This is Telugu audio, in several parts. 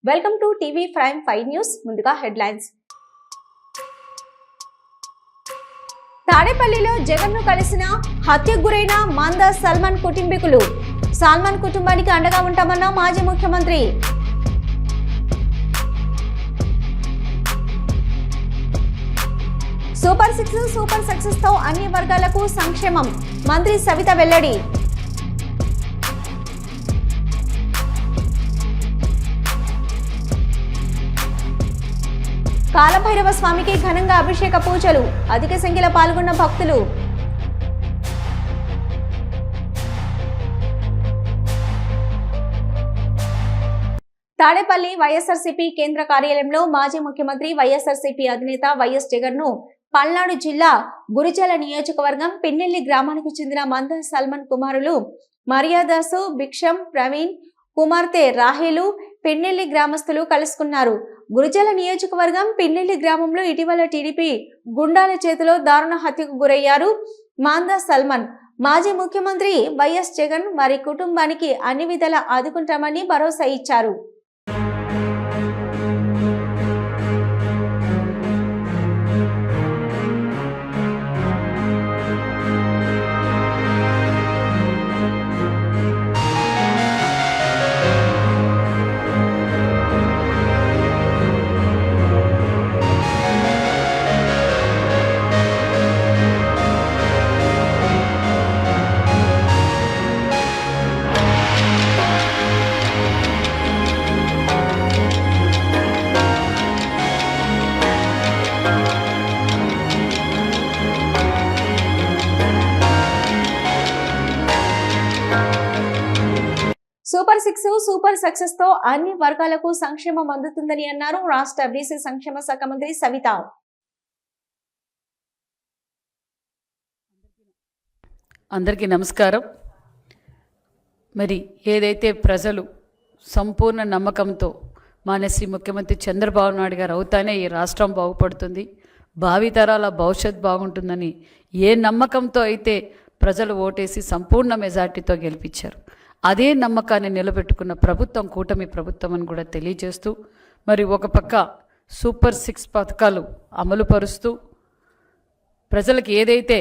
Welcome to TV prime 5 news. ముందుగా హెడ్లైన్స్. తాడేపల్లిలో జగన్ను కలిసిన హత్యకు గురైన మందా సల్మాన్ కుటుంబీకులు. సల్మాన్ కుటుంబానికి అండగా ఉంటామన్న మాజీ ముఖ్యమంత్రి. సూపర్ 6 సూపర్ సక్సెస్ తో అన్ని వర్గాలకు సంక్షేమం. మంత్రి సవిత వెల్లడి. కాలభైరవ స్వామికి ఘనంగా అభిషేక పూజలు. అధిక సంఖ్యలో పాల్గొన్న భక్తులు. తాడేపల్లి వైఎస్ఆర్సీపీ కేంద్ర కార్యాలయంలో మాజీ ముఖ్యమంత్రి వైఎస్ఆర్సీపీ అధినేత వైఎస్ జగన్ ను పల్నాడు జిల్లా గురిజాల నియోజకవర్గం పిన్నెల్లి గ్రామానికి చెందిన మందా సల్మాన్ కుమారులు మర్యాదాసు, భిక్షం, ప్రవీణ్, కుమార్తె రాహేలు పిన్నెల్లి గ్రామస్తులు కలుసుకున్నారు. గురిజాల నియోజకవర్గం పిన్నెల్లి గ్రామంలో ఇటీవల టీడీపీ గుండాల చేతిలో దారుణ హత్యకు గురయ్యారు మందా సల్మాన్. మాజీ ముఖ్యమంత్రి వైఎస్ జగన్ వారి కుటుంబానికి అన్ని విధాలా ఆదుకుంటామని భరోసా ఇచ్చారు. సూపర్ 6 సూపర్ సక్సెస్ తో అన్ని వర్గాలకు సంక్షేమం అందుతుందని అన్నారు రాష్ట్ర బీసీ సంక్షేమ శాఖ మంత్రి సవిత. అందరికీ నమస్కారం. మరి ఏదైతే ప్రజలు సంపూర్ణ నమ్మకంతో మానసి ముఖ్యమంత్రి చంద్రబాబు నాయుడు గారు అవుతానే ఈ రాష్ట్రం బాగుపడుతుంది, భావితరాల భవిష్యత్ బాగుంటుందని ఏ నమ్మకంతో అయితే ప్రజలు ఓటేసి సంపూర్ణ మెజార్టీతో గెలిపించారు, అదే నమ్మకాన్ని నిలబెట్టుకున్న ప్రభుత్వం కూటమి ప్రభుత్వం అని కూడా తెలియజేస్తూ, మరి ఒక పక్క సూపర్ 6 పథకాలు అమలు పరుస్తూ ప్రజలకు ఏదైతే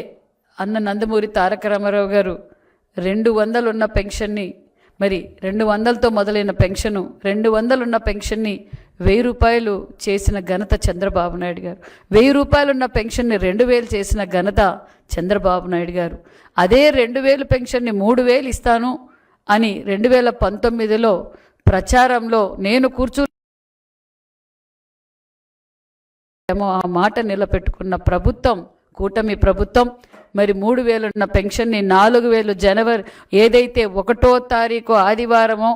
అన్న నందమూరి తారక రామారావు గారు 200 ఉన్న పెన్షన్ని, మరి 200తో మొదలైన పెన్షను 200 ఉన్న పెన్షన్ని 1000 రూపాయలు చేసిన ఘనత చంద్రబాబు నాయుడు గారు, 1000 రూపాయలు ఉన్న పెన్షన్ని 2000 చేసిన ఘనత చంద్రబాబు నాయుడు గారు. అదే 2000 పెన్షన్ని 3000 ఇస్తాను అని 2019లో ప్రచారంలో నేను ఆ మాట నిలబెట్టుకున్న ప్రభుత్వం కూటమి ప్రభుత్వం. మరి 3000 ఉన్న పెన్షన్ని 4000 జనవరి ఏదైతే 1వ తారీఖు ఆదివారమో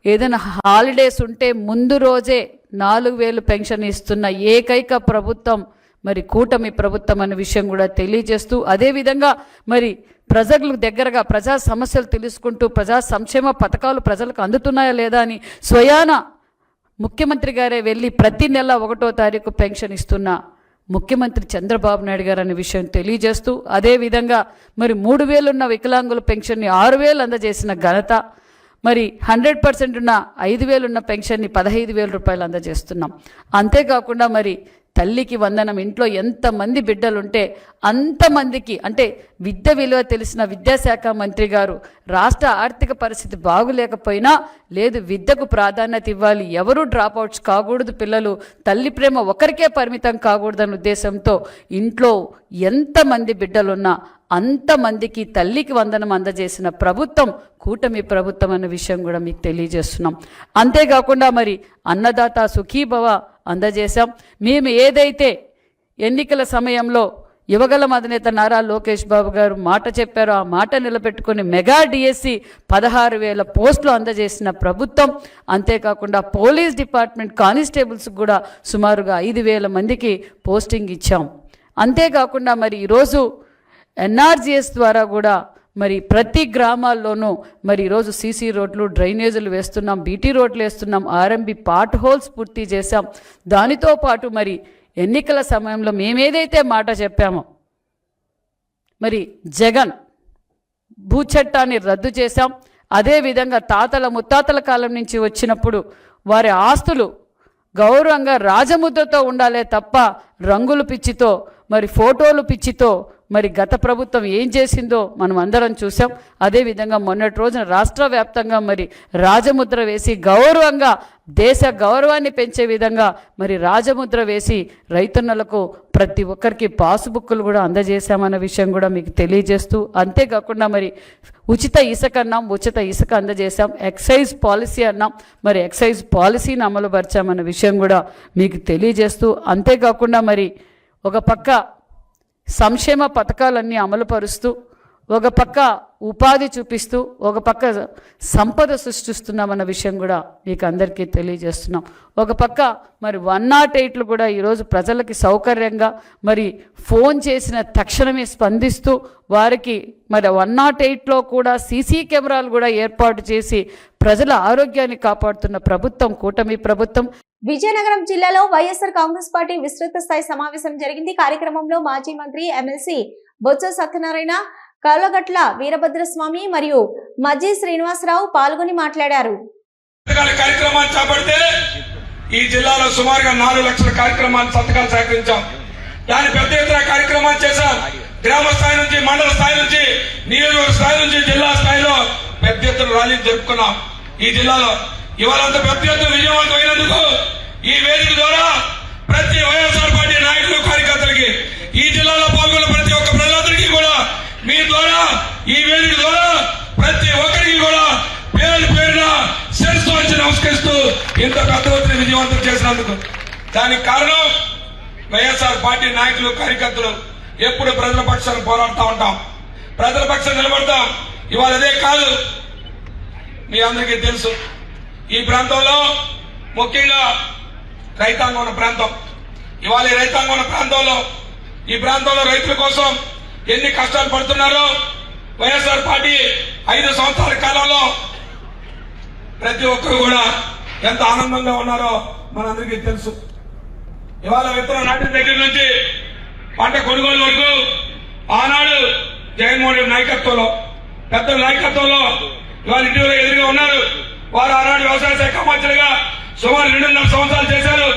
ఏదైనా హాలిడేస్ ఉంటే ముందు రోజే 4000 పెన్షన్ ఇస్తున్న ఏకైక ప్రభుత్వం మరి కూటమి ప్రభుత్వం అనే విషయం కూడా తెలియజేస్తూ, అదేవిధంగా మరి ప్రజలకు దగ్గరగా ప్రజా సమస్యలు తెలుసుకుంటూ ప్రజా సంక్షేమ పథకాలు ప్రజలకు అందుతున్నాయా లేదా అని స్వయాన ముఖ్యమంత్రి గారే వెళ్ళి ప్రతి నెల 1వ తారీఖు పెన్షన్ ఇస్తున్న ముఖ్యమంత్రి చంద్రబాబు నాయుడు గారు అనే విషయం తెలియజేస్తూ, అదేవిధంగా మరి 3000 ఉన్న వికలాంగుల పెన్షన్ని 6000 అందజేసిన ఘనత, మరి 100% ఉన్న 5000 ఉన్న పెన్షన్ని 15000 రూపాయలు అందజేస్తున్నాం. అంతేకాకుండా మరి తల్లికి వందనం, ఇంట్లో ఎంతమంది బిడ్డలుంటే అంతమందికి, అంటే విద్య విలువ తెలిసిన విద్యాశాఖ మంత్రి గారు రాష్ట్ర ఆర్థిక పరిస్థితి బాగులేకపోయినా లేదు విద్యకు ప్రాధాన్యత ఇవ్వాలి, ఎవరూ డ్రాప్అవుట్స్ కాకూడదు, పిల్లలు తల్లి ప్రేమ ఒకరికే పరిమితం కాకూడదన్న ఉద్దేశంతో ఇంట్లో ఎంతమంది బిడ్డలున్నా అంతమందికి తల్లికి వందనం అందజేసిన ప్రభుత్వం కూటమి ప్రభుత్వం అన్న విషయం కూడా మీకు తెలియజేస్తున్నాం. అంతేకాకుండా మరి అన్నదాత సుఖీభవ అందజేశాం. మేము ఏదైతే ఎన్నికల సమయంలో యువగలం అధినేత నారా లోకేష్ బాబు గారు మాట చెప్పారో ఆ మాట నిలబెట్టుకుని మెగా డిఎస్సి 16,000 పోస్టులు అందజేసిన ప్రభుత్వం. అంతేకాకుండా పోలీస్ డిపార్ట్మెంట్ కానిస్టేబుల్స్ కూడా సుమారుగా 5,000 మందికి పోస్టింగ్ ఇచ్చాం. అంతేకాకుండా మరి ఈరోజు ఎన్ఆర్జీఎస్ ద్వారా కూడా మరి ప్రతి గ్రామాల్లోనూ మరి ఈరోజు సీసీ రోడ్లు, డ్రైనేజీలు వేస్తున్నాం, బీటీ రోడ్లు వేస్తున్నాం, ఆర్ఎంబీ పార్ట్ హోల్స్ పూర్తి చేశాం. దానితో పాటు మరి ఎన్నికల సమయంలో మేమేదైతే మాట చెప్పామో మరి జగన్ భూచట్టాన్ని రద్దు చేశాం. అదేవిధంగా తాతల ముత్తాతల కాలం నుంచి వచ్చినప్పుడు వారి ఆస్తులు గౌరవంగా రాజముద్రతో ఉండాలే తప్ప రంగులు పిచ్చితో మరి ఫోటోలు పిచ్చితో మరి గత ప్రభుత్వం ఏం చేసిందో మనం అందరం చూసాం. అదేవిధంగా మొన్నటి రోజున రాష్ట్ర వ్యాప్తంగా మరి రాజముద్ర వేసి గౌరవంగా దేశ గౌరవాన్ని పెంచే విధంగా మరి రాజముద్ర వేసి రైతన్నలకు ప్రతి ఒక్కరికి పాస్బుక్లు కూడా అందజేశామన్న విషయం కూడా మీకు తెలియజేస్తూ, అంతేకాకుండా మరి ఉచిత ఇసుక అన్నాం, ఉచిత ఇసుక అందజేశాం. ఎక్సైజ్ పాలసీ అన్నాం, మరి ఎక్సైజ్ పాలసీని అమలుపరిచామన్న విషయం కూడా మీకు తెలియజేస్తూ, అంతేకాకుండా మరి ఒక పక్క సంక్షేమ పథకాలన్నీ అమలుపరుస్తూ, ఒక పక్క ఉపాధి చూపిస్తూ, ఒక పక్క సంపద సృష్టిస్తున్నామన్న విషయం కూడా మీకు అందరికీ తెలియజేస్తున్నాం. ఒక పక్క మరి 108లు కూడా ఈరోజు ప్రజలకి సౌకర్యంగా మరి ఫోన్ చేసిన తక్షణమే స్పందిస్తూ వారికి మరి 108లో కూడా సీసీ కెమెరాలు కూడా ఏర్పాటు చేసి ప్రజల ఆరోగ్యాన్ని కాపాడుతున్న ప్రభుత్వం కూటమి ప్రభుత్వం. విజయనగరం జిల్లాలో వైఎస్ఆర్ కాంగ్రెస్ పార్టీ విస్తృత స్థాయి సమావేశం జరిగింది. కార్యక్రమంలో మాజీ మంత్రి ఎమ్మెల్సీ బొత్స సత్యనారాయణ, కౌలగట్ల వీరభద్రస్వామి మరియు మజ్జి శ్రీనివాసరావు పాల్గొని మాట్లాడారు. ఈ జిల్లాలో సుమారుగా 4 లక్షల కార్యక్రమాలు సంతకాలు సేకరించాం. దాని పెద్ద ఎత్తున కార్యక్రమాలు చేశాం. గ్రామ స్థాయి నుంచి, మండల స్థాయి నుంచి, నియోజకవర్గ స్థాయి నుంచి జిల్లా స్థాయిలో పెద్ద ఎత్తున ర్యాలీలు జరుపుకున్నాం. ఈ జిల్లాలో ఇవాళ అంత పెద్ద ఎత్తున విజయవంతమైనందుకు ఈ వేదిక ద్వారా ప్రతి వైఎస్ఆర్ పార్టీ నాయకులు, కార్యకర్తలకి, ఈ జిల్లాలో పాల్గొన్న ప్రతి ఒక్క ప్రజలందరికీ కూడా మీ ద్వారా, ఈ వేదిక ద్వారా ప్రతి ఒక్కరికి కూడా పేరు పేరున శిరస్సు వచ్చి నమస్కరిస్తూ ఇంత పెద్ద ఎత్తున విజయవంతం చేసినందుకు. దానికి కారణం వైఎస్ఆర్ పార్టీ నాయకులు, కార్యకర్తలు ఎప్పుడు ప్రజల పక్షాన్ని పోరాడుతూ ఉంటాం, ప్రజల పక్షాన్ని నిలబడతాం. ఇవాళ అదే కాదు, మీ అందరికీ తెలుసు ఈ ప్రాంతంలో ముఖ్యంగా రైతాంగం ఉన్న ప్రాంతం. ఇవాళ ఈ రైతాంగం ఉన్న ప్రాంతంలో, ఈ ప్రాంతంలో రైతుల కోసం ఎన్ని కష్టాలు పడుతున్నారో వైఎస్ఆర్ పార్టీ 5 సంవత్సరాల కాలంలో ప్రతి ఒక్కరు కూడా ఎంత ఆనందంగా ఉన్నారో మనందరికీ తెలుసు. ఇవాళ విత్తనం నాటిన దగ్గర నుంచి పంట కొనుగోలు వరకు ఆనాడు జగన్మోహన్ రెడ్డి నాయకత్వంలో, పెద్దల నాయకత్వంలో ఇవాళ ఇటీవల ఎదురుగా ఉన్నారు. వారు ఆనాడు వ్యవసాయ శాఖ మంత్రిగా సుమారు 2.5 సంవత్సరాలు చేశారు.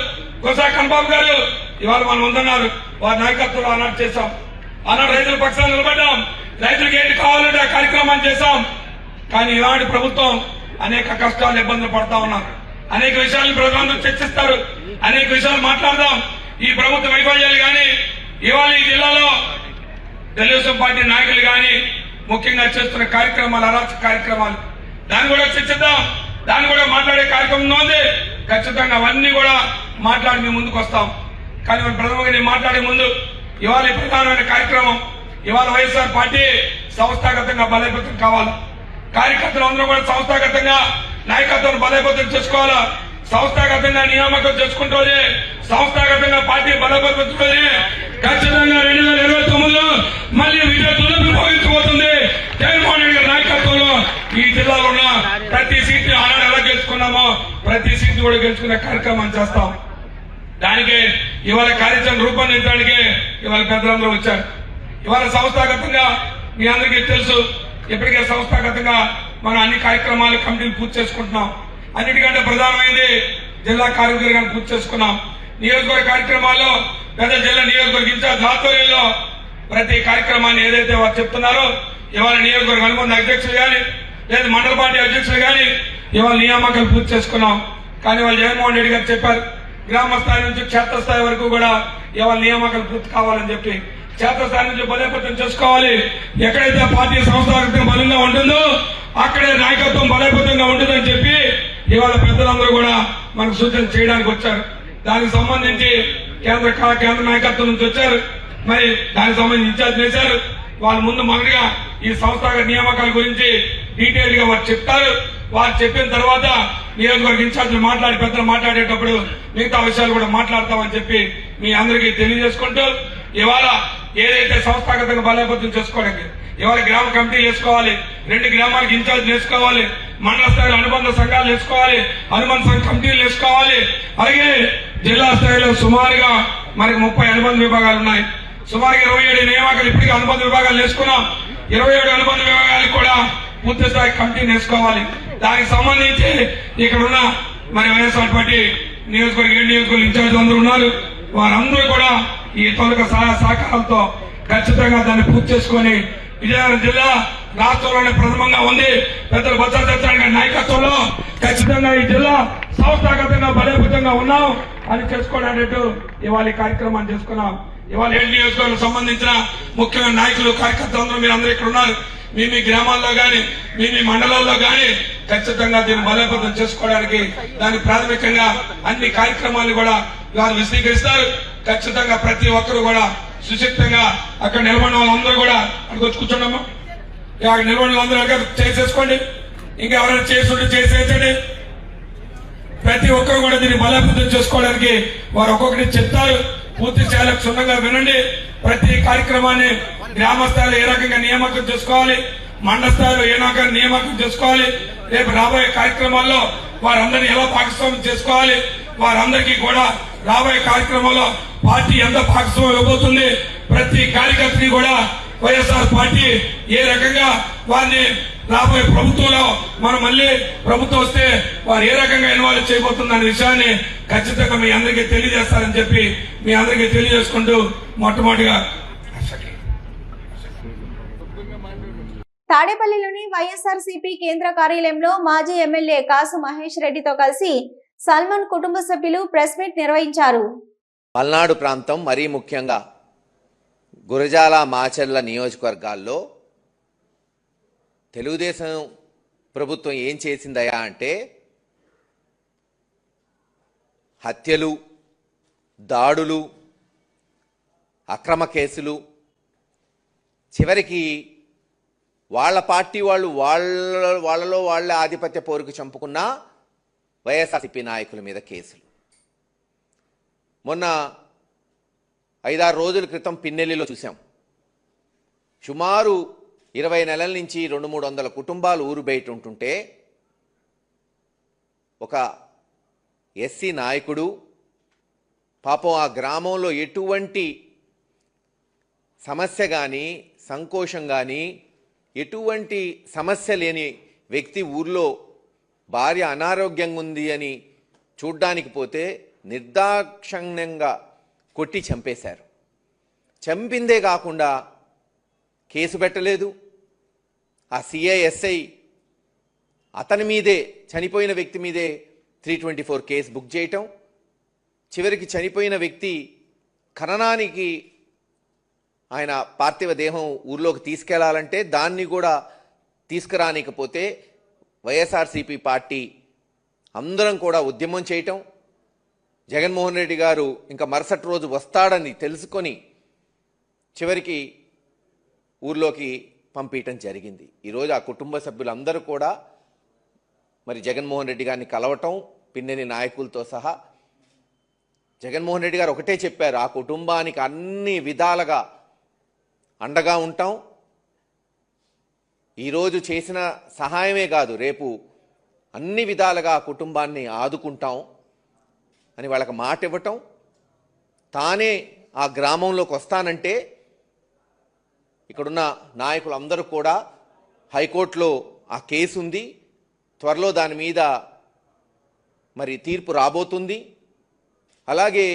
గురజాడ కన్నబాబు గారు ఇవాళ మనం ముందున్నారు. వారి నాయకత్వంలో ఆనాడు చేశాం. ఆనాడు రైతుల పక్షాన్ని నిలబడ్డాం. రైతులకు ఏంటి కావాలంటే ఆ కార్యక్రమాన్ని చేశాం. కానీ ఇలాంటి ప్రభుత్వం అనేక కష్టాలు, ఇబ్బందులు పడతా ఉన్నారు. అనేక విషయాలను ప్రజలందరూ చర్చిస్తారు, అనేక విషయాలు మాట్లాడదాం. ఈ ప్రభుత్వ వైఫల్యాలు కానీ, ఇవాళ ఈ జిల్లాలో తెలుగుదేశం పార్టీ నాయకులు కానీ ముఖ్యంగా చేస్తున్న కార్యక్రమాలు, అరాచక కార్యక్రమాలు, దాన్ని కూడా చర్చిద్దాం. దాన్ని కూడా మాట్లాడే కార్యక్రమం ఉంది. ఖచ్చితంగా అవన్నీ కూడా మాట్లాడి మేము ముందుకు వస్తాం. కానీ ప్రథమంగా నేను మాట్లాడే ముందు ఇవాళ ఈ ప్రధానమైన కార్యక్రమం, ఇవాళ వైఎస్ఆర్ పార్టీ సంస్థాగతంగా బలోపేతం కావాలి. కార్యకర్తలు అందరూ కూడా సంస్థాగతంగా నాయకత్వం బలోపేతం చేసుకోవాలా. సంస్థాగతంగా నియామకం చేసుకుంటూనే, సంస్థాగతంగా పార్టీ బలోపేతుంటూనే ఖచ్చితంగా 2029లో మళ్ళీ విజయత్తులు భవించబోతుంది. జగన్మోహన్ రెడ్డి గారి నాయకత్వంలో ఈ జిల్లాలో ఉన్న ప్రతి సీట్ ఆనాడు ఎలా గెలుచుకున్నామో ప్రతి సీట్ కూడా గెలుచుకునే కార్యక్రమం చేస్తాం. దానికి ఇవాళ కార్యాచరణ రూపొందించడానికి ఇవాళ పెద్దలందరూ వచ్చారు. ఇవాళ సంస్థాగతంగా మీ అందరికీ తెలుసు, ఇప్పటికే సంస్థాగతంగా మనం అన్ని కార్యక్రమాలు, కమిటీలు పూర్తి చేసుకుంటున్నాం. అన్నిటికంటే ప్రధానమైంది జిల్లా కార్యవర్గాన్ని పూర్తి చేసుకున్నాం. నియోజకవర్గ కార్యక్రమాల్లో పెద్ద జిల్లా నియోజకవర్గ ఇన్ఛార్జ్ ఆధ్వర్యంలో ప్రతి కార్యక్రమాన్ని ఏదైతే వారు చెప్తున్నారో ఇవాళ నియోజకవర్గ అనుబంధ అధ్యక్షులు కానీ, లేదా మండల పార్టీ అధ్యక్షులు కానీ ఇవాళ నియామకాలు పూర్తి చేసుకున్నాం. కానీ వాళ్ళు జగన్మోహన్ రెడ్డి గారు చెప్పారు, గ్రామ స్థాయి నుంచి క్షేత్రస్థాయి వరకు కూడా ఇవాళ నియామకాలు పూర్తి కావాలని చెప్పి, క్షేత్రస్థాయి నుంచి బలోపేతం చేసుకోవాలి. ఎక్కడైతే పార్టీ సంస్థాగతంగా బలంగా ఉంటుందో అక్కడే నాయకత్వం బలోపేతంగా ఉంటుందని చెప్పి ఇవాళ పెద్దలందరూ కూడా మనకు సూచన చేయడానికి వచ్చారు. దానికి సంబంధించి కేంద్ర నాయకత్వం నుంచి వచ్చారు. మరి దానికి సంబంధించి ఇన్ఛార్జ్ చేశారు. వాళ్ళ ముందు మొదటిగా ఈ సంస్థాగత నియామకాల గురించి డీటెయిల్ గా వారు చెప్తారు. వారు చెప్పిన తర్వాత నియోజకవర్గ ఇన్ఛార్జీలు మాట్లాడి, పెద్దలు మాట్లాడేటప్పుడు మిగతా విషయాలు కూడా మాట్లాడతామని చెప్పి మీ అందరికీ తెలియజేసుకుంటూ, ఇవాళ ఏదైతే సంస్థాగతంగా బలోపేతం చేసుకోవడానికి ఇవాళ గ్రామ కమిటీలు వేసుకోవాలి, 2 గ్రామాలకు ఇన్ఛార్జ్ వేసుకోవాలి, మండల స్థాయిలో అనుబంధ సంఘాలు వేసుకోవాలి, అనుబంధ సంఘ కమిటీలు వేసుకోవాలి. అలాగే జిల్లా స్థాయిలో సుమారుగా మనకి 30 అనుబంధ విభాగాలు ఉన్నాయి. సుమారుగా 27 నియామకాలు ఇప్పటికీ అనుబంధ విభాగాలు వేసుకున్నాం. 27 అనుబంధ విభాగాలకు కూడా పూర్తి స్థాయి కమిటీని వేసుకోవాలి. దానికి సంబంధించి ఇక్కడ ఉన్న మరి వైఎస్ఆర్ పార్టీ నియోజకవర్గ ఇన్ఛార్జ్ అందరూ ఉన్నారు. వారందరూ కూడా ఈ తొలక సహాయ సహకారాలతో ఖచ్చితంగా దాన్ని పూర్తి చేసుకొని విజయనగరం జిల్లా రాష్ట్రంలోనే ప్రథమంగా ఉంది. పెద్దలు బొత్స సత్యనారాయణ గారి నాయకత్వంలో ఖచ్చితంగా ఈ జిల్లా సంస్థాగతంగా బలోపేతంగా ఉన్నాం అని చేసుకోవడానికి ఇవాళ ఈ కార్యక్రమాన్ని చేసుకున్నాం. ఇవాళ ఏడు నియోజకవర్గాలకు సంబంధించిన ముఖ్యమైన నాయకులు కార్యకర్తలు అందరూ మీరు అందరూ ఇక్కడ ఉన్నారు. మీ గ్రామాల్లో గాని మీ మండలాల్లో గాని ఖచ్చితంగా దీన్ని బలోపేతం చేసుకోవడానికి దాని ప్రాథమికంగా అన్ని కార్యక్రమాలు కూడా వారు విశదీకరిస్తారు. ఖచ్చితంగా ప్రతి ఒక్కరు కూడా సుశక్తంగా అక్కడ నిలబడిన వాళ్ళందరూ కూడా అక్కడికి వచ్చి కూర్చున్నాము. అక్కడ నిలబడిన వాళ్ళందరూ చేసేసుకోండి. ఇంకా ఎవరైనా చేస్తుంటే చేసేయండి. ప్రతి ఒక్కరు కూడా దీన్ని బలోపేతం చేసుకోవడానికి వారు ఒక్కొక్కటి చెప్తారు. పూర్తి స్థాయిలో క్షుణ్ణంగా వినండి. ప్రతి కార్యక్రమాన్ని గ్రామ స్థాయిలో ఏ రకంగా నియామకం చేసుకోవాలి, మండల స్థాయిలో ఏ రకంగా నియామకం చేసుకోవాలి, రేపు రాబోయే కార్యక్రమాల్లో వారందరినీ ఎలా భాగస్వామ్యం చేసుకోవాలి, వారందరికీ కూడా రాబోయే కార్యక్రమంలో పార్టీ ఎంత భాగస్వామ్యం ఇవ్వబోతుంది, ప్రతి కార్యకర్తని కూడా వైఎస్ఆర్ పార్టీ ఏ రకంగా వారిని రాబోయే ప్రభుత్వంలో మనం మళ్ళీ ప్రభుత్వం వస్తే వారు ఏ రకంగా ఇన్వాల్వ్ చేయబోతుందనే విషయాన్ని ఖచ్చితంగా మీ అందరికీ తెలియజేస్తారని చెప్పి మీ అందరికీ తెలియజేసుకుంటూ మొట్టమొదటిగా తాడేపల్లిలోని వైఎస్ఆర్సీపీ కేంద్ర కార్యాలయంలో మాజీ ఎమ్మెల్యే కాసు మహేష్ రెడ్డితో కలిసి సల్మాన్ కుటుంబ సభ్యులు ప్రెస్ మీట్ నిర్వహించారు. పల్నాడు ప్రాంతం మరీ ముఖ్యంగా గురజాల మాచర్ల నియోజకవర్గాల్లో తెలుగుదేశం ప్రభుత్వం ఏం చేసిందయా అంటే హత్యలు, దాడులు, అక్రమ కేసులు, చివరికి వాళ్ళ పార్టీ వాళ్ళలో వాళ్ళ ఆధిపత్య పోరుకు చంపుకున్న వైఎస్ఆర్సీపీ నాయకుల మీద కేసులు. మొన్న 5-6 రోజుల క్రితం పిన్నెల్లిలో చూసాం. సుమారు 20 నెలల నుంచి 200-300 కుటుంబాలు ఊరు బయట ఉంటుంటే ఒక ఎస్సీ నాయకుడు పాపం ఆ గ్రామంలో ఎటువంటి సమస్య కానీ సంకోచం కానీ ఎటువంటి సమస్య లేని వ్యక్తి ఊర్లో భార్య అనారోగ్యంగా ఉంది అని చూడ్డానికి పోతే నిర్దాక్షిణ్యంగా కొట్టి చంపేశారు. చంపిందే కాకుండా కేసు పెట్టలేదు. ఆ సిఐఎస్ఐ అతని మీదే, చనిపోయిన వ్యక్తి మీదే 324 కేసు బుక్ చేయటం, చివరికి చనిపోయిన వ్యక్తి ఖననానికి ఆయన పార్థివ దేహం ఊర్లోకి తీసుకెళ్లాలంటే దాన్ని కూడా తీసుకురానికపోతే వైఎస్ఆర్సీపీ పార్టీ అందరం కూడా ఉద్యమం చేయటం, జగన్మోహన్ రెడ్డి గారు ఇంకా మరుసటి రోజు వస్తాడని తెలుసుకొని చివరికి ఊర్లోకి పంపించడం జరిగింది. ఈరోజు ఆ కుటుంబ సభ్యులందరూ కూడా మరి జగన్మోహన్ రెడ్డి గారిని కలవటం, పిన్నెని నాయకులతో సహా జగన్మోహన్ రెడ్డి గారు ఒకటే చెప్పారు, ఆ కుటుంబానికి అన్ని విధాలుగా అండగా ఉంటాం, ఈరోజు చేసిన సహాయమే కాదు రేపు అన్ని విధాలుగా ఆ కుటుంబాన్ని ఆదుకుంటాం అని వాళ్ళకి మాట ఇవ్వటం, తానే ఆ గ్రామంలోకి వస్తానంటే ఇక్కడున్న నాయకులందరూ కూడా హైకోర్టులో ఆ కేసు ఉంది, త్వరలో దాని మీద మరి తీర్పు రాబోతుంది. అలాగే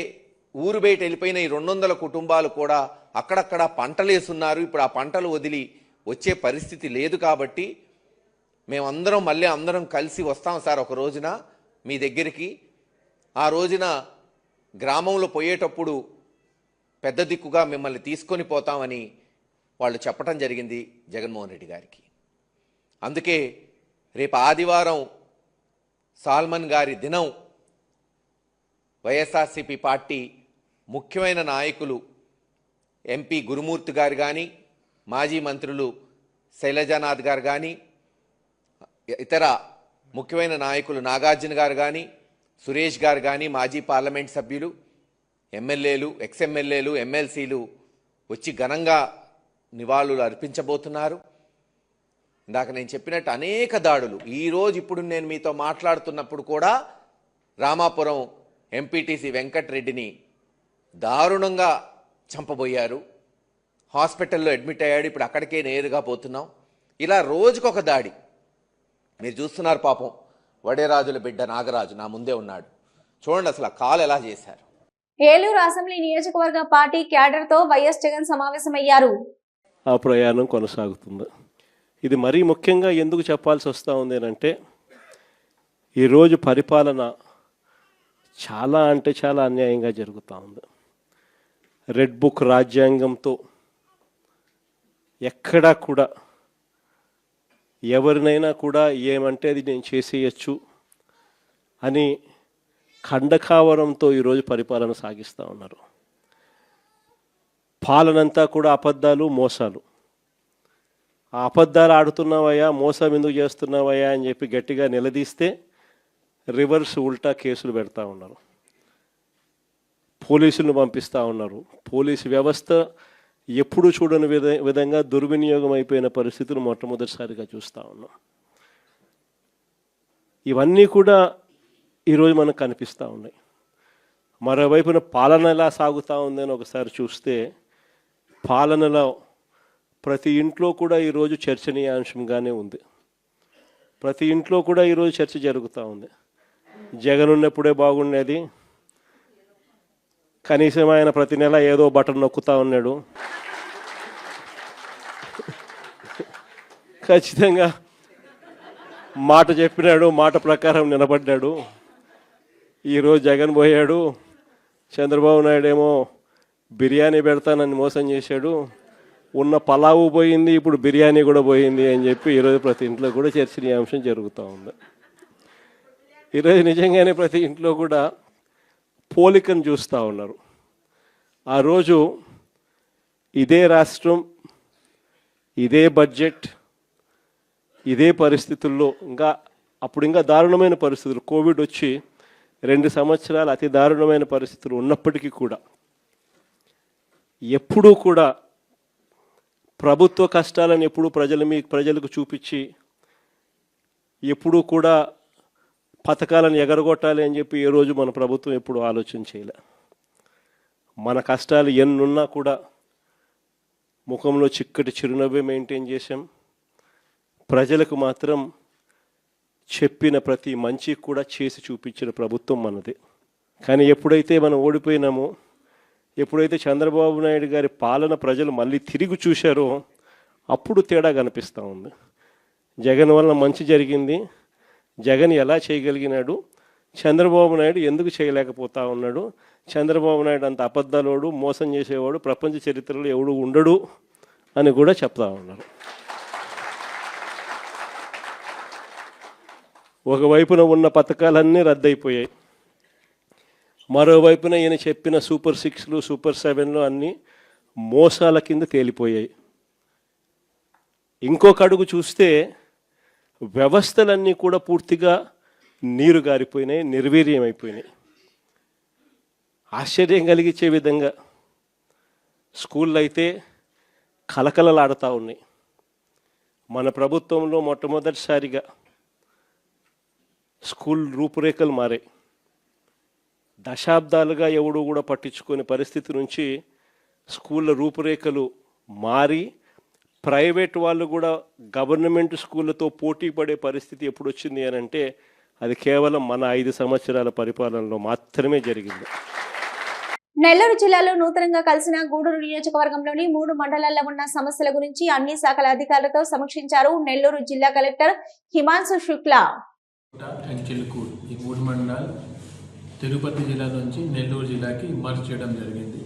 ఊరు బయట వెళ్ళిపోయిన ఈ 200 కుటుంబాలు కూడా అక్కడక్కడ పంటలు వేస్తున్నారు. ఇప్పుడు ఆ పంటలు వదిలి వచ్చే పరిస్థితి లేదు కాబట్టి మేమందరం మళ్ళీ అందరం కలిసి వస్తాం సార్ ఒక రోజున మీ దగ్గరికి. ఆ రోజున గ్రామంలో పోయేటప్పుడు పెద్ద దిక్కుగా మిమ్మల్ని తీసుకొని పోతామని వాళ్ళు చెప్పడం జరిగింది జగన్మోహన్ రెడ్డి గారికి. అందుకే రేపు ఆదివారం సాల్మన్ గారి దినం వైఎస్ఆర్సీపీ పార్టీ ముఖ్యమైన నాయకులు ఎంపీ గురుమూర్తి గారు కానీ, మాజీ మంత్రులు శైలజానాథ్ గారు కానీ, ఇతర ముఖ్యమైన నాయకులు నాగార్జున గారు కానీ, సురేష్ గారు కానీ, మాజీ పార్లమెంట్ సభ్యులు, ఎమ్మెల్యేలు, ఎక్స్ఎమ్మెల్యేలు, ఎమ్మెల్సీలు వచ్చి ఘనంగా నివాళులు అర్పించబోతున్నారు. ఇందాక నేను చెప్పినట్టు అనేక దాడులు, ఈరోజు ఇప్పుడు నేను మీతో మాట్లాడుతున్నప్పుడు కూడా రామాపురం ఎంపీటీసీ వెంకటరెడ్డిని దారుణంగా చంపబోయారు. హాస్పిటల్లో అడ్మిట్ అయ్యాడు, ఇప్పుడు అక్కడికే నేరుగా పోతున్నాం. ఇలా రోజుకొక దాడి మీరు చూస్తున్నారు. పాపం వడేరాజుల బిడ్డ నాగరాజు నా ముందే ఉన్నాడు. చూడండి అసలు ఆ కాల్ ఎలా చేశారు. ఏలూరు అసెంబ్లీ నియోజకవర్గ పార్టీ క్యాడర్ తో వైఎస్ జగన్ సమావేశమయ్యారు. ఆ ప్రయాణం కొనసాగుతుంది. ఇది మరీ ముఖ్యంగా ఎందుకు చెప్పాల్సి వస్తూ ఉంది అంటే, ఈరోజు పరిపాలన చాలా అంటే చాలా అన్యాయంగా జరుగుతూ ఉంది. రెడ్ బుక్ రాజ్యాంగంతో ఎక్కడా కూడా ఎవరినైనా కూడా ఏమంటే అది నేను చేసేయచ్చు అని ఖండకావరంతో ఈరోజు పరిపాలన సాగిస్తూ ఉన్నారు. పాలనంతా కూడా అబద్ధాలు, మోసాలు. ఆ అబద్ధాలు ఆడుతున్నావయ్యా, మోసం ఎందుకు చేస్తున్నావయ్యా అని చెప్పి గట్టిగా నిలదీస్తే రివర్స్ ఉల్టా కేసులు పెడతా ఉన్నారు. పోలీసులను పంపిస్తూ ఉన్నారు. పోలీసు వ్యవస్థ ఎప్పుడు చూడని విధంగా దుర్వినియోగం అయిపోయిన పరిస్థితులు మొట్టమొదటిసారిగా చూస్తూ ఉన్నాం. ఇవన్నీ కూడా ఈరోజు మనకు కనిపిస్తూ ఉన్నాయి. మరోవైపున పాలన ఎలా సాగుతూ ఉందని ఒకసారి చూస్తే, పాలనలో ప్రతి ఇంట్లో కూడా ఈరోజు చర్చనీయాంశంగానే ఉంది. ప్రతి ఇంట్లో కూడా ఈరోజు చర్చ జరుగుతూ ఉంది. జగన్ ఉన్నప్పుడే బాగుండేది, కనీసం ఆయన ప్రతి నెల ఏదో బటన్ నొక్కుతూ ఉన్నాడు, ఖచ్చితంగా మాట చెప్పినాడు, మాట ప్రకారం నిలబడ్డాడు. ఈరోజు జగన్ పోయాడు, చంద్రబాబు నాయుడు ఏమో బిర్యానీ పెడతానని మోసం చేశాడు, ఉన్న పలావు పోయింది, ఇప్పుడు బిర్యానీ కూడా పోయింది అని చెప్పి ఈరోజు ప్రతి ఇంట్లో కూడా చర్చనీయాంశం జరుగుతూ ఉంది. ఈరోజు నిజంగానే ప్రతి ఇంట్లో కూడా పోలికను చూస్తూ ఉన్నారు. ఆ రోజు ఇదే రాష్ట్రం, ఇదే బడ్జెట్, ఇదే పరిస్థితుల్లో అప్పుడు ఇంకా దారుణమైన పరిస్థితులు, కోవిడ్ వచ్చి 2 సంవత్సరాలు అతి దారుణమైన పరిస్థితులు ఉన్నప్పటికీ కూడా ఎప్పుడూ కూడా ప్రభుత్వ కష్టాలను ఎప్పుడూ ప్రజలకు చూపించి, ఎప్పుడూ కూడా పథకాలను ఎగరగొట్టాలి అని చెప్పి ఏ రోజు మన ప్రభుత్వం ఎప్పుడు ఆలోచన చేయలే. మన కష్టాలు ఎన్నున్నా కూడా ముఖంలో చిక్కటి చిరునవ్వే మెయింటైన్ చేశాం. ప్రజలకు మాత్రం చెప్పిన ప్రతి మంచి కూడా చేసి చూపించిన ప్రభుత్వం మనది. కానీ ఎప్పుడైతే మనం ఓడిపోయినామో, ఎప్పుడైతే చంద్రబాబు నాయుడు గారి పాలన ప్రజలు మళ్ళీ తిరిగి చూశారో అప్పుడు తేడా కనిపిస్తూ ఉంది. జగన్ వల్ల మంచి జరిగింది, జగన్ ఎలా చేయగలిగినాడు, చంద్రబాబు నాయుడు ఎందుకు చేయలేకపోతా ఉన్నాడు, చంద్రబాబు నాయుడు అంత అబద్ధాలోడు, మోసం చేసేవాడు ప్రపంచ చరిత్రలో ఎవడు ఉండడు అని కూడా చెప్తా ఉన్నారు. ఒకవైపున ఉన్న పథకాలన్నీ రద్దయిపోయాయి, మరోవైపున ఈయన చెప్పిన సూపర్ 6లు, సూపర్ 7లు అన్నీ మోసాల కింద తేలిపోయాయి. ఇంకొక అడుగు చూస్తే వ్యవస్థలన్నీ కూడా పూర్తిగా నీరు గారిపోయినాయి, నిర్వీర్యమైపోయినాయి. ఆశ్చర్యం కలిగించే విధంగా స్కూళ్ళు అయితే కలకలలాడుతూ ఉన్నాయి. మన ప్రభుత్వంలో మొట్టమొదటిసారిగా స్కూల్ రూపురేఖలు మారాయి. దశాబ్దాలుగా ఎవడు కూడా పట్టించుకునే పరిస్థితి నుంచి స్కూళ్ళ రూపురేఖలు మారి ప్రైవేట్ వాళ్ళు కూడా గవర్నమెంట్ స్కూళ్ళతో పోటీ పడే పరిస్థితి ఎప్పుడు వచ్చింది అని అంటే అది కేవలం మన 5 సంవత్సరాల పరిపాలనలో మాత్రమే జరిగింది. నెల్లూరు జిల్లాలో నూతనంగా కలిసిన గూడూరు నియోజకవర్గంలోని 3 మండలాల్లో ఉన్న సమస్యల గురించి అన్ని శాఖల అధికారులతో సమీక్షించారు నెల్లూరు జిల్లా కలెక్టర్ హిమాన్సు శుక్లా. చిలుకూరు ఈ 3 మండలాలు తిరుపతి జిల్లా నుంచి నెల్లూరు జిల్లాకి మర్జ్ చేయడం జరిగింది.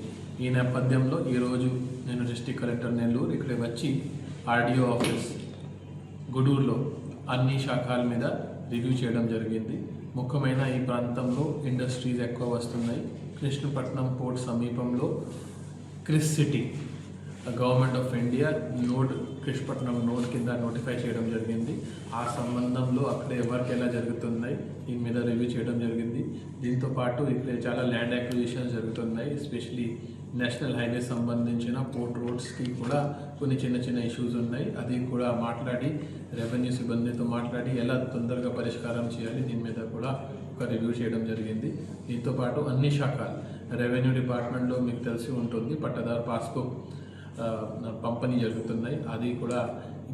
ఈ నేపథ్యంలో ఈరోజు నేను డిస్ట్రిక్ట్ కలెక్టర్ నెల్లూరు ఇక్కడికి వచ్చి ఆర్డీఓ ఆఫీస్ గూడూరులో అన్ని శాఖల మీద రివ్యూ చేయడం జరిగింది. ముఖ్యమైన ఈ ప్రాంతంలో ఇండస్ట్రీస్ ఎక్కువ వస్తున్నాయి. కృష్ణపట్నం పోర్ట్ సమీపంలో Chris city government of India node Krishnapatnam node కింద నోటిఫై చేయడం జరిగింది. ఆ సంబంధంలో అక్కడ ఎవరికి ఎలా జరుగుతున్నాయి దీని మీద రివ్యూ చేయడం జరిగింది. దీంతోపాటు ఇక్కడ చాలా ల్యాండ్ అక్విజిషన్స్ జరుగుతున్నాయి. ఎస్పెషలీ నేషనల్ హైవే సంబంధించిన పోర్ట్ రోడ్స్కి కూడా కొన్ని చిన్న చిన్న ఇష్యూస్ ఉన్నాయి. అది కూడా మాట్లాడి రెవెన్యూ సిబ్బందితో మాట్లాడి ఎలా తొందరగా పరిష్కారం చేయాలి దీని మీద కూడా ఒక రివ్యూ చేయడం జరిగింది. దీంతోపాటు అన్ని శాఖలు రెవెన్యూ డిపార్ట్మెంట్లో మీకు తెలిసి ఉంటుంది పట్టదారు పాస్బుక్ పంపిణీ జరుగుతున్నాయి. అది కూడా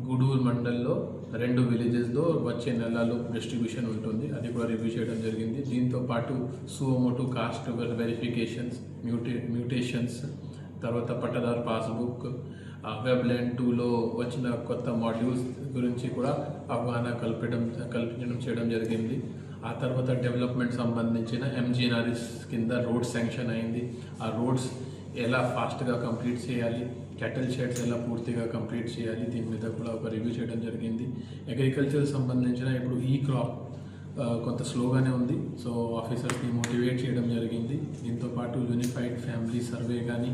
గూడూరు మండల్లో 2 విలేజెస్లో వచ్చే నెలలో డిస్ట్రిబ్యూషన్ ఉంటుంది, అది కూడా రివ్యూ చేయడం జరిగింది. దీంతో పాటు సుమోటో కాస్ట్ వెరిఫికేషన్స్, మ్యూటేషన్స్, తర్వాత పట్టదారు పాస్బుక్, వెబ్ ల్యాండ్ 2లో వచ్చిన కొత్త మాడ్యూల్స్ గురించి కూడా అవగాహన కల్పించడం చేయడం జరిగింది. ఆ తర్వాత డెవలప్మెంట్ సంబంధించిన ఎంజీఎన్ఆర్ఎస్ కింద రోడ్స్ శాంక్షన్ అయింది. ఆ రోడ్స్ ఎలా ఫాస్ట్గా కంప్లీట్ చేయాలి, క్యాటల్ షెడ్స్ ఎలా పూర్తిగా కంప్లీట్ చేయాలి, దీని మీద కూడా ఒక రివ్యూ చేయడం జరిగింది. అగ్రికల్చర్ సంబంధించిన ఇప్పుడు ఈ క్రాప్ కొంత స్లోగానే ఉంది, సో ఆఫీసర్స్ని మోటివేట్ చేయడం జరిగింది. దీంతోపాటు యూనిఫైడ్ ఫ్యామిలీ సర్వే కానీ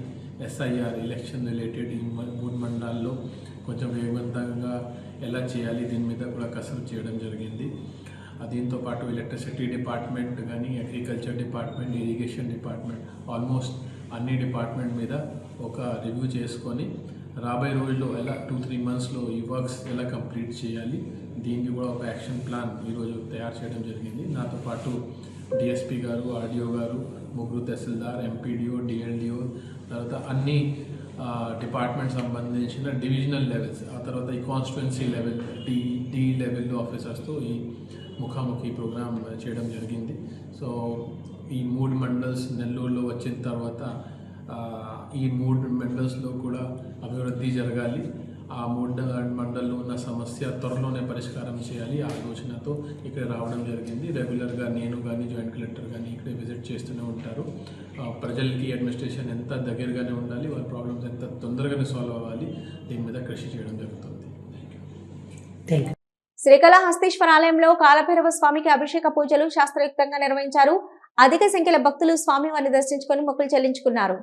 ఎస్ఐఆర్ ఎలక్షన్ రిలేటెడ్ ఈ 3 మండలాల్లో కొంచెం వేగవంతంగా ఎలా చేయాలి దీని మీద కూడా కసరత్తు చేయడం జరిగింది. దీంతోపాటు ఎలక్ట్రిసిటీ డిపార్ట్మెంట్ కానీ, agriculture department, irrigation department, almost అన్ని డిపార్ట్మెంట్ మీద ఒక రివ్యూ చేసుకొని రాబోయే రోజుల్లో ఎలా 2-3 మంత్స్లో ఈ వర్క్స్ ఎలా కంప్లీట్ చేయాలి దీనికి కూడా ఒక యాక్షన్ ప్లాన్ ఈరోజు తయారు చేయడం జరిగింది. నాతో పాటు డిఎస్పీ గారు, ఆర్డీఓ గారు, 3 తహసీల్దార్, ఎంపీడీఓ, డిఎల్డిఓ, తర్వాత అన్ని డిపార్ట్మెంట్ సంబంధించిన డివిజనల్ లెవెల్స్, ఆ తర్వాత ఈ కాన్స్టిట్యుయెన్సీ లెవెల్ డి లెవెల్లో ఆఫీసర్స్తో ఈ ముఖాముఖి ప్రోగ్రామ్ చేయడం జరిగింది. సో ఈ 3 మండల్స్ నెల్లూరులో వచ్చిన తర్వాత ఈ 3 మండల్స్లో కూడా అభివృద్ధి జరగాలి. ఆ 3 మండల్లో ఉన్న సమస్య త్వరలోనే పరిష్కారం చేయాలి ఆలోచనతో ఇక్కడ రావడం జరిగింది. రెగ్యులర్గా నేను కానీ, జాయింట్ కలెక్టర్ కానీ ఇక్కడే విజిట్ చేస్తూనే ఉంటారు. ప్రజలకి అడ్మినిస్ట్రేషన్ ఎంత దగ్గరగానే ఉండాలి, వాళ్ళ ప్రాబ్లమ్స్ ఎంత తొందరగానే సాల్వ్ అవ్వాలి, దీని మీద కృషి చేయడం జరుగుతుంది. శ్రీకాళహస్తీశ్వర ఆలయంలో కాలభైరవ స్వామికి అభిషేక పూజలు శాస్త్రయుక్తంగా నిర్వహించారు. అధిక సంఖ్యలో భక్తులు స్వామివారిని దర్శించుకొని మొక్కులు చెల్లించుకున్నారు.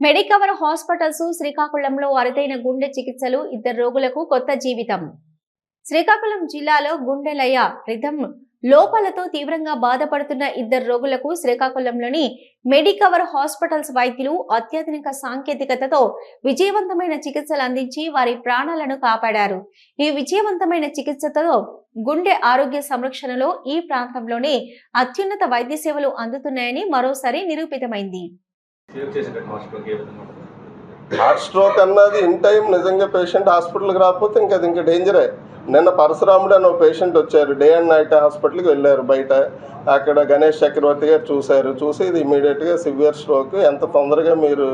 మెడికవర్ హాస్పిటల్స్ శ్రీకాకుళంలో అరుదైన గుండె చికిత్సలు, 2 రోగులకు కొత్త జీవితం. శ్రీకాకుళం జిల్లాలో గుండెలయ రిథమ్ లోపాలతో తీవ్రంగా బాధపడుతున్న ఇద్దరు రోగులకు శ్రీకాకుళంలోని మెడికవర్ హాస్పిటల్స్ వైద్యులు అత్యాధునిక సాంకేతికతతో విజయవంతమైన చికిత్సలు అందించి వారి ప్రాణాలను కాపాడారు. ఈ విజయవంతమైన చికిత్సతో గుండె ఆరోగ్య సంరక్షణలో ఈ ప్రాంతంలోనే అత్యున్నత వైద్య సేవలు అందుతున్నాయని మరోసారి నిరూపితమైంది. హార్ట్ స్ట్రోక్ అన్నది ఇన్ టైం నిజంగా పేషెంట్ హాస్పిటల్కి రాకపోతే ఇంకా డేంజరే. నిన్న పరశురాముడు అని ఒక పేషెంట్ వచ్చారు, డే అండ్ నైట్ హాస్పిటల్కి వెళ్ళారు. బయట అక్కడ గణేష్ చక్రవర్తి గారు చూసి ఇది ఇమీడియట్గా సివియర్ స్ట్రోక్, ఎంత తొందరగా మీరు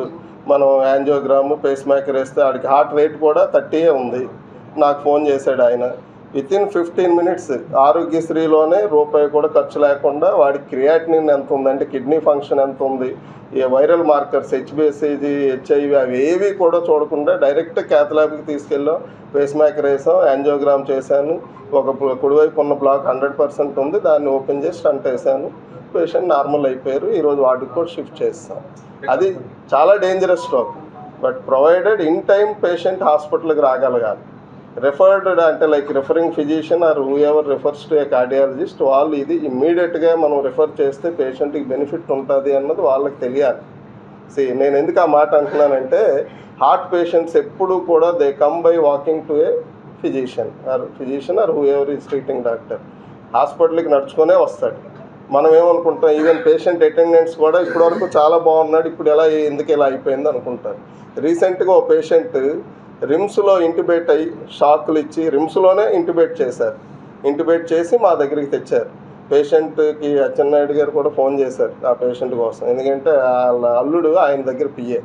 మనం యాంజియోగ్రాము పేస్ మేకర్ వేస్తే ఆడికి హార్ట్ రేట్ కూడా 30 ఉంది. నాకు ఫోన్ చేశాడు ఆయన. వితిన్ 15 minutes ఆరోగ్యశ్రీలోనే రూపాయి కూడా ఖర్చు లేకుండా వాడికి క్రియాటినిన్ ఎంత ఉంది, అంటే కిడ్నీ ఫంక్షన్ ఎంత ఉంది, ఈ వైరల్ మార్కర్స్ హెచ్బిఎస్ఈజీ హెచ్ఐవి అవి ఏవి కూడా చూడకుండా డైరెక్ట్ క్యాథ్ ల్యాబ్కి తీసుకెళ్ళాం. పేస్ మేకర్ వేసాం, యాంజియోగ్రామ్ చేశాను. ఒక కుడివైపు ఉన్న బ్లాక్ 100% ఉంది, దాన్ని ఓపెన్ చేసి స్టంట్ వేసాను. పేషెంట్ నార్మల్ అయిపోయారు. ఈరోజు వాటికి కూడా షిఫ్ట్ చేస్తాం. అది చాలా dangerous stroke, but provided in time patient హాస్పిటల్కి రాగలగాలి. రెఫర్డ్ అంటే like referring physician are who ever refers to A cardiologist, వాళ్ళు ఇది ఇమ్మీడియట్గా మనం రిఫర్ చేస్తే పేషెంట్కి బెనిఫిట్ ఉంటుంది అన్నది వాళ్ళకి తెలియాలి. నేను ఎందుకు ఆ మాట అంటున్నానంటే, హార్ట్ పేషెంట్స్ ఎప్పుడు కూడా they come by walking to A physician are who ever is treating doctor. హాస్పిటల్కి నడుచుకునే వస్తాడు. మనం ఏమనుకుంటాం, ఈవెన్ పేషెంట్ అటెండెంట్స్ కూడా ఇప్పటివరకు చాలా బాగున్నాడు, ఇప్పుడు ఎందుకు ఇలా అయిపోయింది అనుకుంటారు. రీసెంట్గా ఓ పేషెంట్ రిమ్స్లో ఇంటిబేట్ అయ్యి షాకులు ఇచ్చి రిమ్స్లోనే ఇంటిబేట్ చేశారు. ఇంటిబేట్ చేసి మా దగ్గరికి తెచ్చారు. పేషెంట్కి అచ్చెన్నాయుడు గారు కూడా ఫోన్ చేశారు ఆ పేషెంట్ కోసం, ఎందుకంటే వాళ్ళ అల్లుడు ఆయన దగ్గర పిఏ.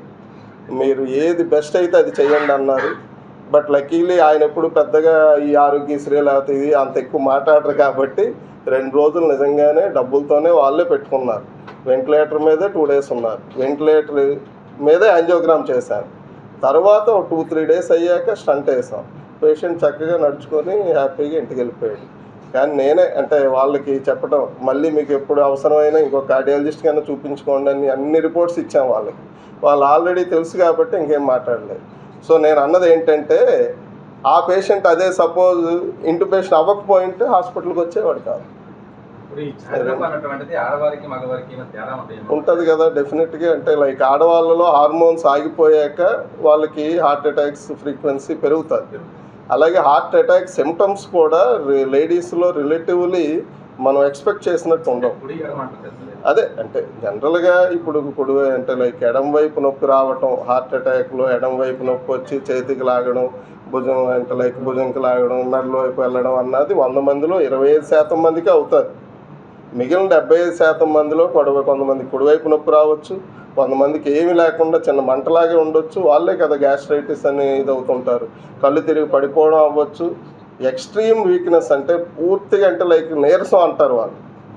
మీరు ఏది బెస్ట్ అయితే అది చేయండి అన్నారు. బట్ లక్కీలీ ఆయన ఎప్పుడు పెద్దగా ఈ ఆరోగ్యశ్రీ లేకపోతే ఇది అంత ఎక్కువ మాట్లాడరు కాబట్టి 2 రోజులు నిజంగానే డబ్బులతోనే వాళ్ళే పెట్టుకున్నారు. వెంటిలేటర్ మీదే 2 days ఉన్నారు. వెంటిలేటర్ మీదే యాంజియోగ్రామ్ చేశాను. తర్వాత 2-3 days అయ్యాక స్టంట్ వేసాం. పేషెంట్ చక్కగా నడుచుకొని హ్యాపీగా ఇంటికి వెళ్ళిపోయాడు. కానీ నేనే అంటే వాళ్ళకి చెప్పడం, మళ్ళీ మీకు ఎప్పుడు అవసరమైనా ఇంకో కార్డియాలజిస్ట్ కన్నా చూపించుకోండి అని అన్ని రిపోర్ట్స్ ఇచ్చాం వాళ్ళకి. వాళ్ళు ఆల్రెడీ తెలుసు కాబట్టి ఇంకేం మాట్లాడలేదు. సో నేను అన్నది ఏంటంటే, ఆ పేషెంట్ అదే సపోజ్ ఇంటిబేషన్ అవ్వకపోయింటే హాస్పిటల్కి వచ్చేవాడు కాదు. ఉంటుంది కదా డెఫినెట్గా. అంటే లైక్ ఆడవాళ్ళలో హార్మోన్స్ ఆగిపోయాక వాళ్ళకి హార్ట్ అటాక్స్ ఫ్రీక్వెన్సీ పెరుగుతుంది. అలాగే హార్ట్ అటాక్ సిమ్టమ్స్ కూడా లేడీస్లో రిలేటివ్లీ మనం ఎక్స్పెక్ట్ చేసినట్టు ఉండవు. అదే అంటే జనరల్గా ఇప్పుడు అంటే లైక్ ఎడం వైపు నొప్పి రావటం, హార్ట్ అటాక్లో ఎడం వైపు నొప్పి వచ్చి చేతికి లాగడం, భుజం అంటే లైక్ భుజంకి లాగడం, మెడల వైపు వెళ్ళడం అన్నది 100 మందిలో 25% మందికి అవుతుంది. మిగిలిన 75% మందిలో కొంతమంది కుడివైపు నొప్పి రావచ్చు, కొంతమందికి ఏమీ లేకుండా చిన్న మంటలాగే ఉండొచ్చు. వాళ్ళే కదా గ్యాస్ట్రైటిస్ అని ఇది అవుతుంటారు. కళ్ళు తిరిగి పడిపోవడం అవ్వచ్చు. ఎక్స్ట్రీమ్ వీక్నెస్ అంటే పూర్తిగా అంటే లైక్ నీరసం అంటారు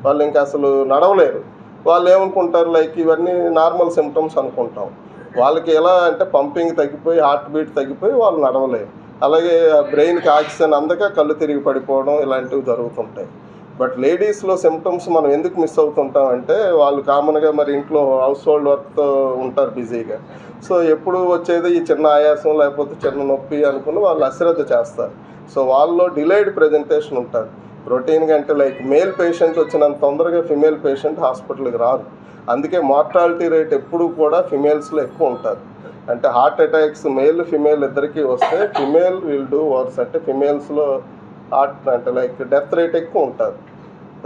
వాళ్ళు ఇంకా అసలు నడవలేరు. వాళ్ళు ఏమనుకుంటారు, లైక్ ఇవన్నీ నార్మల్ సిమ్టమ్స్ అనుకుంటాం. వాళ్ళకి ఎలా అంటే పంపింగ్ తగ్గిపోయి హార్ట్ బీట్ తగ్గిపోయి వాళ్ళు నడవలేరు. అలాగే బ్రెయిన్కి ఆక్సిజన్ అందక కళ్ళు తిరిగి పడిపోవడం ఇలాంటివి జరుగుతుంటాయి. బట్ లేడీస్లో సిమ్టమ్స్ మనం ఎందుకు మిస్ అవుతుంటాం అంటే, వాళ్ళు కామన్గా మరి ఇంట్లో హౌస్ హోల్డ్ వర్క్తో ఉంటారు బిజీగా. సో ఎప్పుడు వచ్చేది ఈ చిన్న ఆయాసం లేకపోతే చిన్న నొప్పి అనుకుని వాళ్ళు అశ్రద్ధ చేస్తారు. సో వాళ్ళలో డిలేడ్ ప్రెజెంటేషన్ ఉంటుంది. రొటీన్గా అంటే లైక్ మేల్ పేషెంట్ వచ్చినంత తొందరగా ఫిమేల్ పేషెంట్ హాస్పిటల్కి రాదు. అందుకే మార్టాలిటీ రేట్ ఎప్పుడు కూడా ఫిమేల్స్లో ఎక్కువ ఉంటుంది. అంటే హార్ట్ అటాక్స్ మేల్ ఫిమేల్ ఇద్దరికీ వస్తే ఫిమేల్ విల్ డూ వర్స్. అంటే ఫిమేల్స్లో హార్ట్ అంటే లైక్ డెత్ రేట్ ఎక్కువ ఉంటుంది.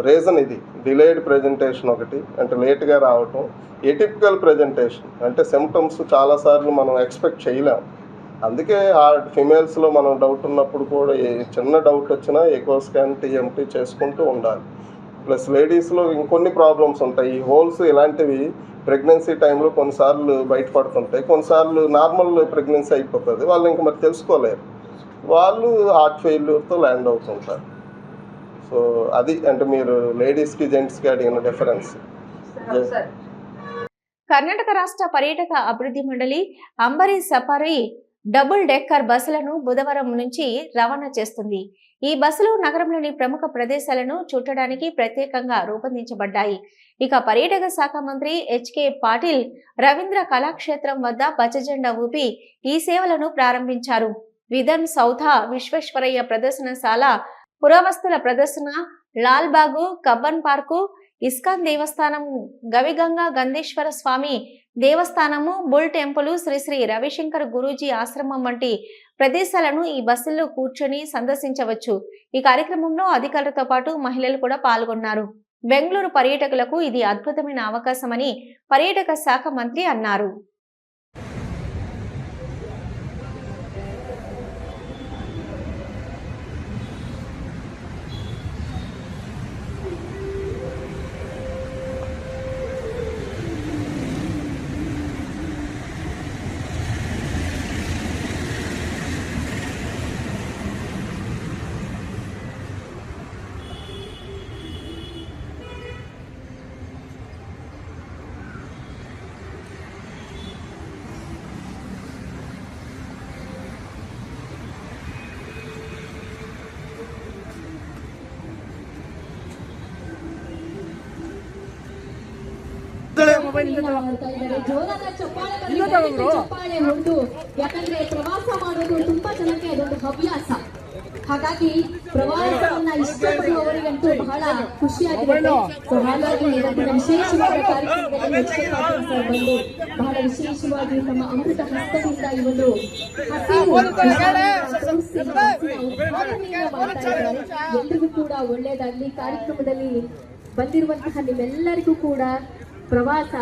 రీజన్ ఇది డిలేడ్ ప్రెజెంటేషన్ ఒకటి, అంటే లేట్గా రావటం. ఎటిపికల్ ప్రెజెంటేషన్ అంటే సిమ్టమ్స్ చాలాసార్లు మనం ఎక్స్పెక్ట్ చేయలేము. అందుకే ఫిమేల్స్లో మనం డౌట్ ఉన్నప్పుడు కూడా చిన్న డౌట్ వచ్చినా ఎకో స్కాన్ టీఎంటీ చేసుకుంటూ ఉండాలి. ప్లస్ లేడీస్లో ఇంకొన్ని ప్రాబ్లమ్స్ ఉంటాయి. ఈ హోల్స్ ఇలాంటివి ప్రెగ్నెన్సీ టైంలో కొన్నిసార్లు బయటపడుతుంటాయి, కొన్నిసార్లు నార్మల్ ప్రెగ్నెన్సీ అయిపోతుంది. వాళ్ళు ఇంక మరి తెలుసుకోలేరు, వాళ్ళు హార్ట్ ఫెయిల్యూర్తో ల్యాండ్ అవుతుంటారు. సో అది అంటే మీరు లేడీస్కి జెంట్స్కి అడిగిన డిఫరెన్స్. కర్ణాటక రాష్ట్ర పర్యాటక అభివృద్ధి మండలి అంబరీ సఫారీ డబుల్ డెక్కర్ బస్సులను బుధవారం నుంచి రవాణా చేస్తుంది. ఈ బస్సులు నగరంలోని ప్రముఖ ప్రదేశాలను చుట్టడానికి ప్రత్యేకంగా రూపొందించబడ్డాయి. ఇక పర్యాటక శాఖ మంత్రి హెచ్కే పాటిల్ రవీంద్ర కళాక్షేత్రం వద్ద పచ్చజెండా ఊపి ఈ సేవలను ప్రారంభించారు. విధన్ సౌధ, విశ్వేశ్వరయ్య ప్రదర్శనశాల, పురావస్తుల ప్రదర్శన, లాల్ బాగు, కబ్బన్ పార్కు, ఇస్కాన్ దేవస్థానం, గవిగంగా గంధేశ్వర స్వామి దేవస్థానము, బుల్ టెంపుల్, శ్రీ శ్రీ రవిశంకర్ గురూజీ ఆశ్రమం వంటి ప్రదేశాలను ఈ బస్సుల్లో కూర్చొని సందర్శించవచ్చు. ఈ కార్యక్రమంలో అధికారులతో పాటు మహిళలు కూడా పాల్గొన్నారు. బెంగళూరు పర్యాటకులకు ఇది అద్భుతమైన అవకాశమని పర్యాటక శాఖ మంత్రి అన్నారు. ಜೋರಾದ ಚಪ್ಪಾಳೆ ಹೊಡೆದು, ಯಾಕಂದ್ರೆ ಪ್ರವಾಸ ಮಾಡೋದು ತುಂಬಾ ಜನಕ್ಕೆ ಅದೊಂದು ಹವ್ಯಾಸ. ಹಾಗಾಗಿ ಪ್ರವಾಸವನ್ನ ಇಷ್ಟಪಡುವವರಿಗಂತೂ ಬಹಳ ಖುಷಿಯಾಗಿರುತ್ತೆ. ಸೊ ಹಾಗಾಗಿ ಇವತ್ತಿನ ವಿಶೇಷವಾದ ಕಾರ್ಯಕ್ರಮದಲ್ಲಿ ಸರ್ ಬಂದು ಬಹಳ ವಿಶೇಷವಾಗಿ ತಮ್ಮ ಅಮೃತ ಹಸ್ತದಿಂದ ಈ ಒಂದು ಹಸಿರು ಉದ್ಘಾಟನೆಯನ್ನ ಮಾಡ್ತಾ ಇದ್ದಾರೆ. ಎಲ್ರಿಗೂ ಕೂಡ ಒಳ್ಳೇದಾಗ್ಲಿ. ಕಾರ್ಯಕ್ರಮದಲ್ಲಿ ಬಂದಿರುವಂತಹ ನಿಮ್ಮೆಲ್ಲರಿಗೂ ಕೂಡ ಪ್ರವಾಸ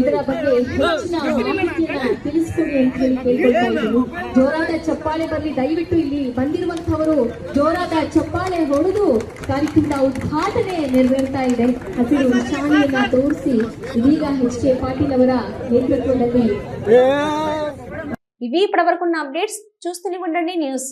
ಇದರ ಬಗ್ಗೆ ಹೆಚ್ಚಿನ ಮಾಹಿತಿಯನ್ನ ತಿಳಿಸ್ಕೊಡಿ ಅಂತ ಹೇಳಿ ಕೇಳ್ಕೊಳ್ತಾ ಇದ್ದೀವಿ. ಜೋರಾದ ಚಪ್ಪಾಳೆ ಬರಲಿ. ದಯವಿಟ್ಟು ಇಲ್ಲಿ ಬಂದಿರುವಂತಹವರು ಜೋರಾದ ಚಪ್ಪಾಳೆ ಹೊಡೆದು ಕಾರ್ಯಕ್ರಮದ ಉದ್ಘಾಟನೆ ನೆರವೇರ್ತಾ ಇದೆ. ಹಸಿರು ನಿಶಾನೆಯನ್ನ ತೋರಿಸಿ ಇದೀಗ ಎಚ್ ಕೆ ಪಾಟೀಲ್ ಅವರ ನೇತೃತ್ವದಲ್ಲಿ ఇవి ఇప్పటివరకున్న అప్డేట్స్. చూస్తూనే ఉండండి న్యూస్.